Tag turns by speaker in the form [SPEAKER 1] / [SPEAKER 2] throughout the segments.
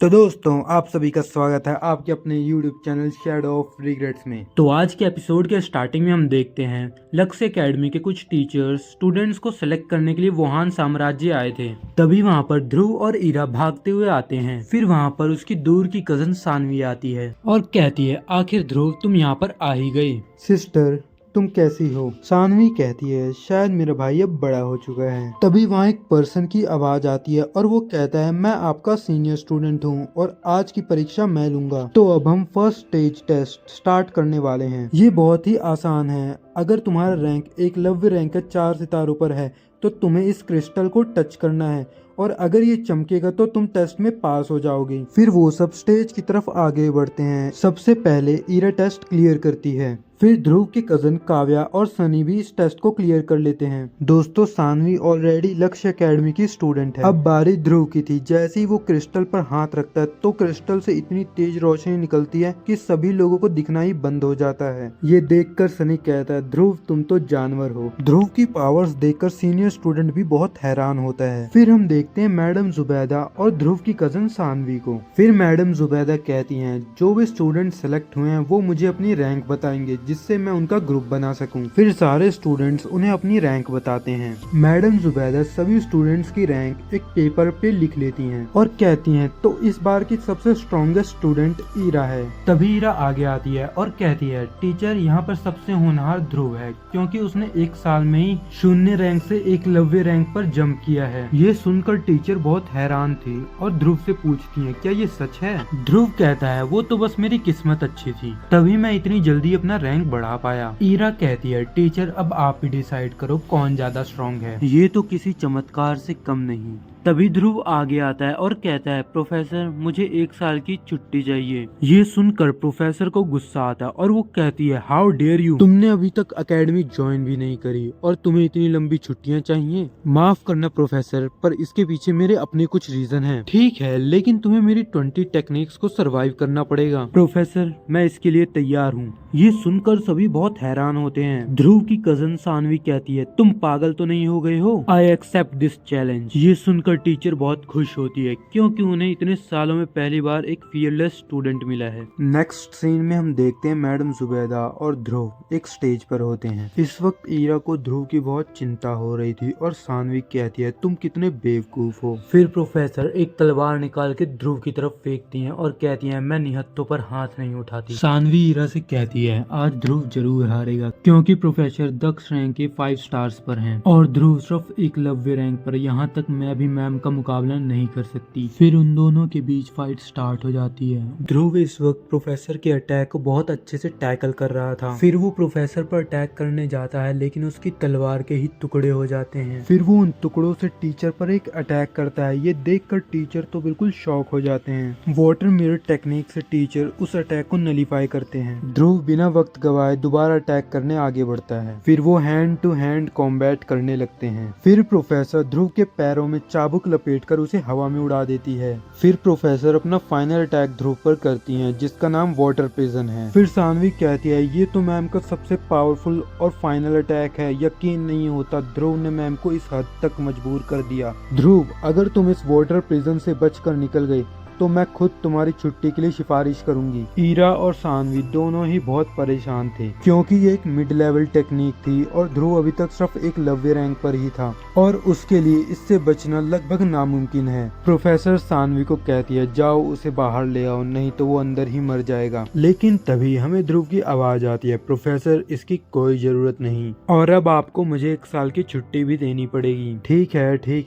[SPEAKER 1] तो दोस्तों आप सभी का स्वागत है आपके अपने YouTube channel shadow of regrets में।
[SPEAKER 2] तो आज के एपिसोड के स्टार्टिंग में हम देखते हैं लक्ष्य एकेडमी के कुछ टीचर्स स्टूडेंट्स को सेलेक्ट करने के लिए वुहान साम्राज्य आए थे। तभी वहां पर ध्रुव और ईरा भागते हुए आते हैं। फिर वहां पर उसकी दूर की कजन सानवी आती है और कहती है, आखिर ध्रुव तुम यहाँ पर आ ही गए।
[SPEAKER 1] सिस्टर तुम कैसी हो? सानवी कहती है शायद मेरा भाई अब बड़ा हो चुका है। तभी वहाँ एक पर्सन की आवाज आती है और वो कहता है मैं आपका सीनियर स्टूडेंट हूँ और आज की परीक्षा मैं लूंगा। तो अब हम फर्स्ट स्टेज टेस्ट स्टार्ट करने वाले हैं। ये बहुत ही आसान है। अगर तुम्हारा रैंक एकलव्य रैंक के 4 सितारों पर है तो तुम्हें इस क्रिस्टल को टच करना है और अगर ये चमकेगा तो तुम टेस्ट में पास हो जाओगे। फिर वो सब स्टेज की तरफ आगे बढ़ते हैं। सबसे पहले ईरा टेस्ट क्लियर करती है। फिर ध्रुव के कजन काव्या और सनी भी इस टेस्ट को क्लियर कर लेते हैं। दोस्तों सानवी ऑलरेडी लक्ष्य एकेडमी की स्टूडेंट है। अब बारी ध्रुव की थी। जैसे ही वो क्रिस्टल पर हाथ रखता है तो क्रिस्टल से इतनी तेज रोशनी निकलती है कि सभी लोगों को दिखना ही बंद हो जाता है। ये देखकर सनी कहता है ध्रुव तुम तो जानवर हो। ध्रुव की पावर्स देखकर सीनियर स्टूडेंट भी बहुत हैरान होता है। फिर हम देखते हैं मैडम जुबैदा और ध्रुव की कजन सानवी को। फिर मैडम जुबैदा कहती हैं जो भी स्टूडेंट सेलेक्ट हुए हैं वो मुझे अपनी रैंक बताएंगे जिससे मैं उनका ग्रुप बना सकूं। फिर सारे स्टूडेंट्स उन्हें अपनी रैंक बताते हैं। मैडम जुबैदा सभी स्टूडेंट्स की रैंक एक पेपर पे लिख लेती हैं और कहती हैं तो इस बार की सबसे स्ट्रॉन्गेस्ट स्टूडेंट ईरा है। तभी ईरा आगे आती है और कहती है टीचर यहाँ पर सबसे होनहार ध्रुव है क्योंकि उसने एक साल में ही 0 रैंक से एकलव्य रैंक पर जंप किया है। ये सुनकर टीचर बहुत हैरान थी और ध्रुव से पूछती है क्या ये सच है? ध्रुव कहता है वो तो बस मेरी किस्मत अच्छी थी तभी मैं इतनी जल्दी अपना रैंक बढ़ा पाया। ईरा कहती है टीचर अब आप ही डिसाइड करो कौन ज्यादा स्ट्रॉन्ग है। ये तो किसी चमत्कार से कम नहीं। तभी ध्रुव आगे आता है और कहता है प्रोफेसर मुझे 1 साल की छुट्टी चाहिए। ये सुनकर प्रोफेसर को गुस्सा आता है और वो कहती है हाउ डेयर यू, तुमने अभी तक एकेडमी ज्वाइन भी नहीं करी और तुम्हें इतनी लंबी छुट्टियां चाहिए। माफ करना प्रोफेसर पर इसके पीछे मेरे अपने कुछ रीजन हैं। ठीक है लेकिन तुम्हें मेरी 20 टेक्निक्स को सरवाइव करना पड़ेगा। प्रोफेसर मैं इसके लिए तैयार हूँ। ये सुनकर सभी बहुत हैरान होते हैं। ध्रुव की कजन सानवी कहती है तुम पागल तो नहीं हो गए हो? I accept this challenge. ये सुनकर टीचर बहुत खुश होती है क्योंकि उन्हें इतने सालों में पहली बार एक फियरलेस स्टूडेंट मिला है। नेक्स्ट सीन में हम देखते हैं मैडम जुबैदा और ध्रुव एक स्टेज पर होते हैं। इस वक्त ईरा को ध्रुव की बहुत चिंता हो रही थी और सानवी कहती है तुम कितने बेवकूफ हो। फिर प्रोफेसर एक तलवार निकाल के ध्रुव की तरफ फेंकती हैं और कहती हैं मैं निहत्तों पर हाथ नहीं उठाती। सानवी ईरा से कहती है आज ध्रुव जरूर हारेगा क्योंकि प्रोफेसर दक्ष रैंक के 5 स्टार्स पर हैं और ध्रुव सिर्फ एकलव्य रैंक पर। यहाँ तक मैं भी मैम का मुकाबला नहीं कर सकती। फिर उन दोनों के बीच फाइट स्टार्ट हो जाती है। ध्रुव इस वक्त प्रोफेसर के अटैक को बहुत अच्छे से टैकल कर रहा था। फिर वो प्रोफेसर पर अटैक करने जाता है लेकिन उसकी तलवार के ही टुकड़े हो जाते हैं। फिर वो उन टुकड़ों से टीचर पर एक अटैक करता है। ये देखकर टीचर तो बिल्कुल शॉक हो जाते हैं। वाटर मिरर टेक्निक से टीचर उस अटैक को नलीफाई करते हैं। ध्रुव बिना वक्त गवाए दोबारा अटैक करने आगे बढ़ता है। फिर वो हैंड टू हैंड कॉम्बैट करने लगते हैं। फिर प्रोफेसर ध्रुव के पैरों में चाबुक लपेटकर उसे हवा में उड़ा देती है। फिर प्रोफेसर अपना फाइनल अटैक ध्रुव पर करती हैं जिसका नाम वाटर प्रिजन है। फिर सानवी कहती है ये तो मैम का सबसे पावरफुल और फाइनल अटैक है। यकीन नहीं होता ध्रुव ने मैम को इस हद तक मजबूर कर दिया। ध्रुव अगर तुम इस वाटर प्रिजन से बचकर निकल गए तो मैं खुद तुम्हारी छुट्टी के लिए सिफारिश करूंगी। ईरा और सानवी दोनों ही बहुत परेशान थे क्योंकि ये एक मिड लेवल टेक्निक थी और ध्रुव अभी तक सिर्फ एक लव्य रैंक पर ही था और उसके लिए इससे बचना लगभग नामुमकिन है। प्रोफेसर सानवी को कहती है जाओ उसे बाहर ले आओ नहीं तो वो अंदर ही मर जाएगा। लेकिन तभी हमें ध्रुव की आवाज आती है प्रोफेसर इसकी कोई जरूरत नहीं और अब आपको मुझे 1 साल की छुट्टी भी देनी पड़ेगी। ठीक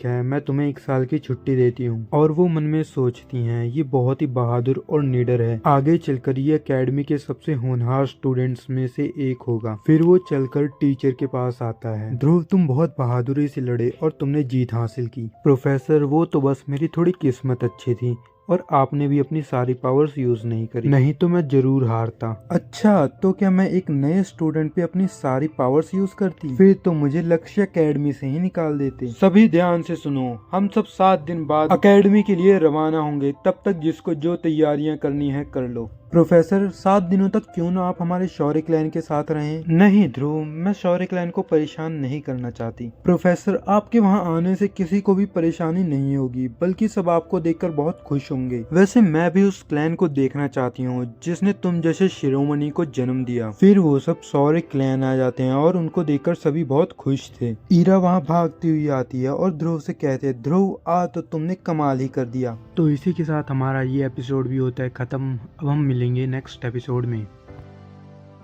[SPEAKER 1] है मैं तुम्हें 1 साल की छुट्टी देती हूँ। और वो मन में सोचती है ये बहुत ही बहादुर और निडर है। आगे चलकर ये एकेडमी के सबसे होनहार स्टूडेंट्स में से एक होगा। फिर वो चलकर टीचर के पास आता है। ध्रुव तुम बहुत बहादुरी से लड़े और तुमने जीत हासिल की। प्रोफेसर वो तो बस मेरी थोड़ी किस्मत अच्छी थी और आपने भी अपनी सारी पावर्स यूज नहीं करी नहीं तो मैं जरूर हारता। अच्छा तो क्या मैं एक नए स्टूडेंट पे अपनी सारी पावर्स यूज करती? फिर तो मुझे लक्ष्य एकेडमी से ही निकाल देते। सभी ध्यान से सुनो हम सब 7 दिन बाद एकेडमी के लिए रवाना होंगे। तब तक जिसको जो तैयारियां करनी है कर लो। प्रोफेसर 7 दिनों तक क्यों ना आप हमारे शौर्य क्लैन के साथ रहें। नहीं ध्रुव, मैं शौर्य क्लैन को परेशान नहीं करना चाहती। प्रोफेसर, आपके वहाँ आने से किसी को भी परेशानी नहीं होगी, बल्कि सब आपको देखकर बहुत खुश होंगे। वैसे मैं भी उस क्लैन को देखना चाहती हूँ जिसने तुम जैसे शिरोमणि को जन्म दिया। फिर वो सब शौर्य क्लैन आ जाते हैं और उनको देखकर सभी बहुत खुश थे। ईरा वहाँ भागती हुई आती है और ध्रुव से कहते हैं, ध्रुव आ तो तुमने कमाल ही कर दिया।
[SPEAKER 2] तो इसी के साथ हमारा ये एपिसोड भी होता है खत्म। अब हम मिलेंगे नेक्स्ट एपिसोड में।